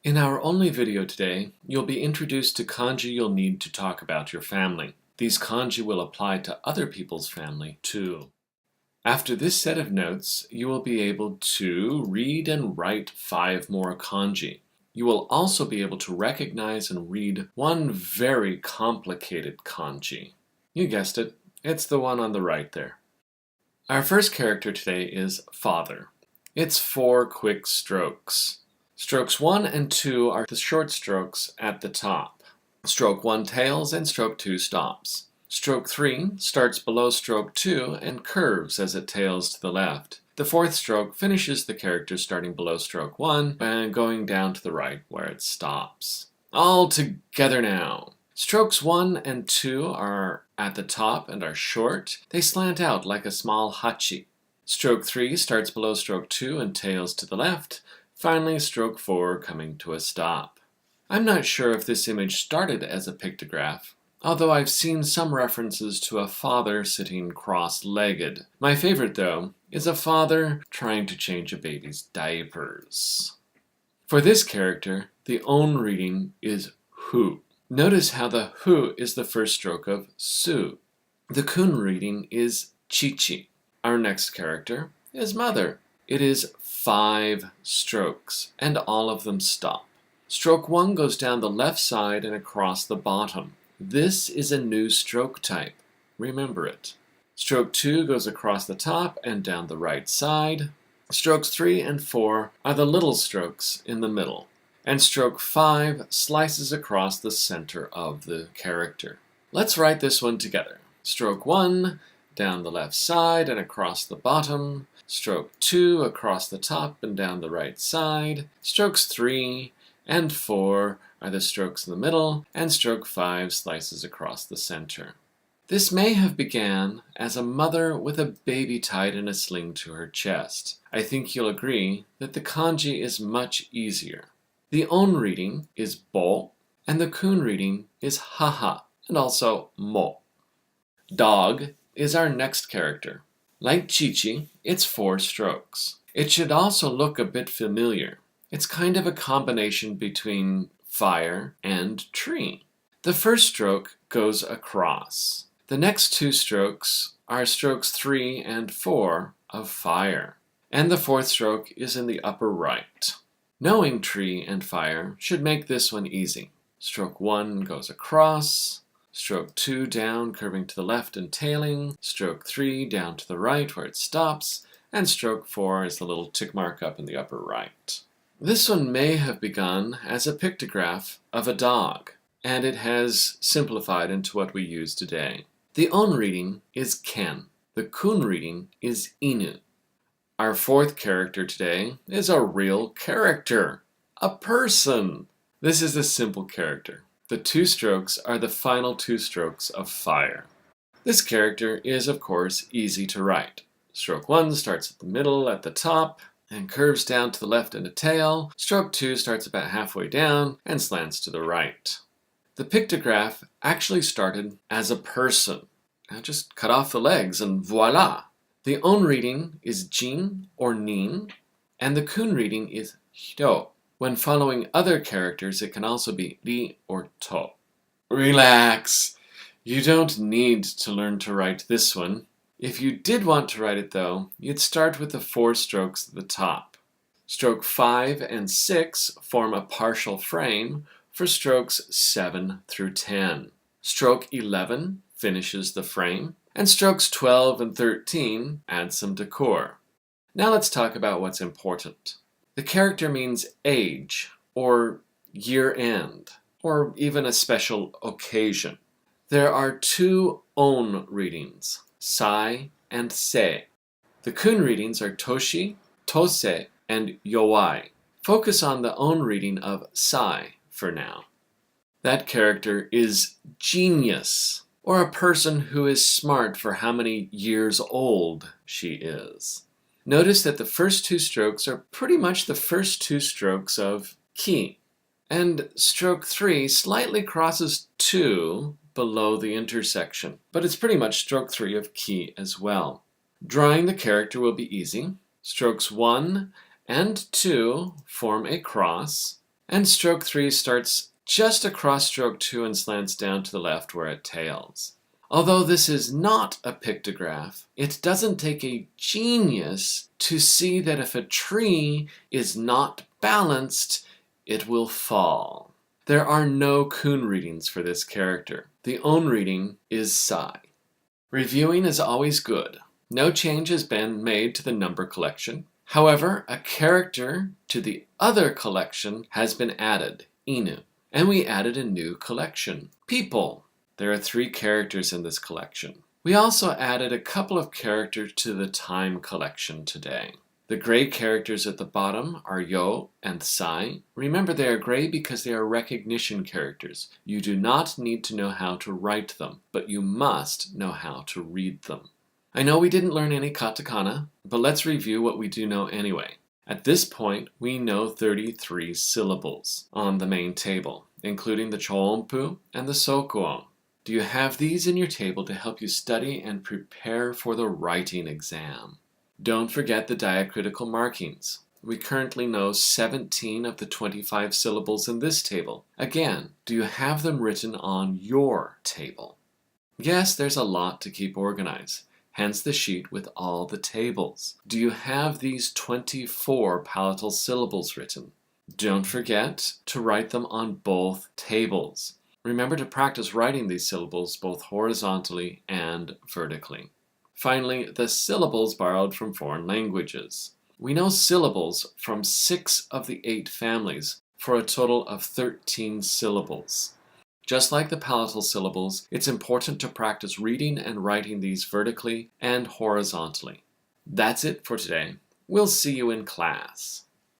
In our only video today, you'll be introduced to kanji you'll need to talk about your family. These kanji will apply to other people's family too. After this set of notes, you will be able to read and write 5 more kanji. You will also be able to recognize and read one very complicated kanji. You guessed it, it's the one on the right there. Our first character today is father. It's 4 quick strokes. Strokes 1 and 2 are the short strokes at the top. Stroke 1 tails and stroke 2 stops. Stroke 3 starts below stroke 2 and curves as it tails to the left. The 4th stroke finishes the character starting below stroke 1 and going down to the right where it stops. All together now. Strokes 1 and 2 are at the top and are short. They slant out like a small hachi. Stroke 3 starts below stroke 2 and tails to the left. Finally, stroke 4 coming to a stop. I'm not sure if this image started as a pictograph, although I've seen some references to a father sitting cross-legged. My favorite, though, is a father trying to change a baby's diapers. For this character, the on reading is hu. Notice how the hu is the first stroke of su. The kun reading is chichi. Our next character is mother. It is 5 strokes, and all of them stop. Stroke 1 goes down the left side and across the bottom. This is a new stroke type. Remember it. Stroke 2 goes across the top and down the right side. Strokes 3 and 4 are the little strokes in the middle. And stroke 5 slices across the center of the character. Let's write this one together. Stroke 1, down the left side and across the bottom. Stroke 2 across the top and down the right side. Strokes 3 and 4 are the strokes in the middle, and stroke 5 slices across the center. This may have began as a mother with a baby tied in a sling to her chest. I think you'll agree that the kanji is much easier. The on reading is bo, and the kun reading is haha, and also mo. Dog is our next character. Like Chichi, it's 4 strokes. It should also look a bit familiar. It's kind of a combination between fire and tree. The first stroke goes across. The next 2 strokes are strokes 3 and 4 of fire. And the 4th stroke is in the upper right. Knowing tree and fire should make this one easy. Stroke 1 goes across. Stroke 2 down, curving to the left and tailing. Stroke 3 down to the right where it stops. And stroke 4 is the little tick mark up in the upper right. This one may have begun as a pictograph of a dog, and it has simplified into what we use today. The on reading is ken. The kun reading is inu. Our 4th character today is a real character, a person. This is a simple character. The 2 strokes are the final 2 strokes of fire. This character is, of course, easy to write. Stroke 1 starts at the middle at the top and curves down to the left in a tail. Stroke 2 starts about halfway down and slants to the right. The pictograph actually started as a person. Now just cut off the legs and voila! The on reading is jin or nin, and the kun reading is hyo. When following other characters, it can also be ri or to. Relax! You don't need to learn to write this one. If you did want to write it though, you'd start with the 4 strokes at the top. Stroke 5 and 6 form a partial frame for strokes 7 through 10. Stroke 11 finishes the frame, and strokes 12 and 13 add some decor. Now let's talk about what's important. The character means age, or year end, or even a special occasion. There are 2 on readings, sai and se. The kun readings are toshi, tose, and yowai. Focus on the on reading of sai for now. That character is genius, or a person who is smart for how many years old she is. Notice that the first 2 strokes are pretty much the first 2 strokes of ki. And stroke 3 slightly crosses 2 below the intersection, but it's pretty much stroke 3 of ki as well. Drawing the character will be easy. Strokes 1 and 2 form a cross, And stroke 3 starts just across stroke 2 and slants down to the left where it tails. Although this is not a pictograph, it doesn't take a genius to see that if a tree is not balanced, it will fall. There are no kun readings for this character. The on reading is sai. Reviewing is always good. No change has been made to the number collection. However, a character to the other collection has been added, inu. And we added a new collection, people. There are 3 characters in this collection. We also added a couple of characters to the time collection today. The gray characters at the bottom are yo and sai. Remember, they are gray because they are recognition characters. You do not need to know how to write them, but you must know how to read them. I know we didn't learn any katakana, but let's review what we do know anyway. At this point, we know 33 syllables on the main table, including the choonpu and the sokuon. Do you have these in your table to help you study and prepare for the writing exam? Don't forget the diacritical markings. We currently know 17 of the 25 syllables in this table. Again, do you have them written on your table? Yes, there's a lot to keep organized. Hence the sheet with all the tables. Do you have these 24 palatal syllables written? Don't forget to write them on both tables. Remember to practice writing these syllables both horizontally and vertically. Finally, the syllables borrowed from foreign languages. We know syllables from 6 of the 8 families for a total of 13 syllables. Just like the palatal syllables, it's important to practice reading and writing these vertically and horizontally. That's it for today. We'll see you in class.